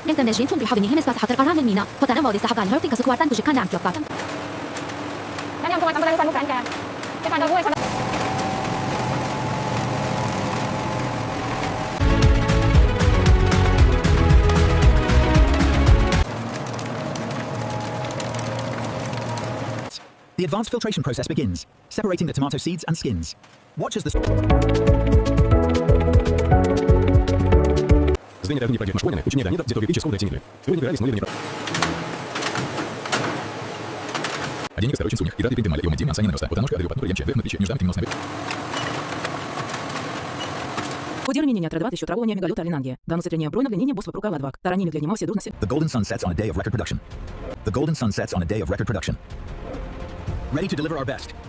Rękę neżin tłum bihawy niechmy spasa hater karamy mina. Potem wody sahagan hurting kasukłatan duży kanam kiopat. Kami ang tumatang pala sa ka. Teka daw ko. The advanced filtration process begins, separating the tomato seeds and skins. Watch as the... Звенья даже не пройдет машконяны, учине данида, где только пичи скуда тенили. Вы не брали, смыли не брали. Один некоторый очень сумех, и даты придумали, и умеди маса не нароста, потому что я дарю под ямче, вверх на плече, между нами Подірміння традувати, що травлення мегалюта лінангі. Дану сетрення бройна глиніні бос випрука ладвак. Тарані для нього сіду на The golden sun sets on a day of record production. The golden sun sets on a day of record production. Ready to deliver our best.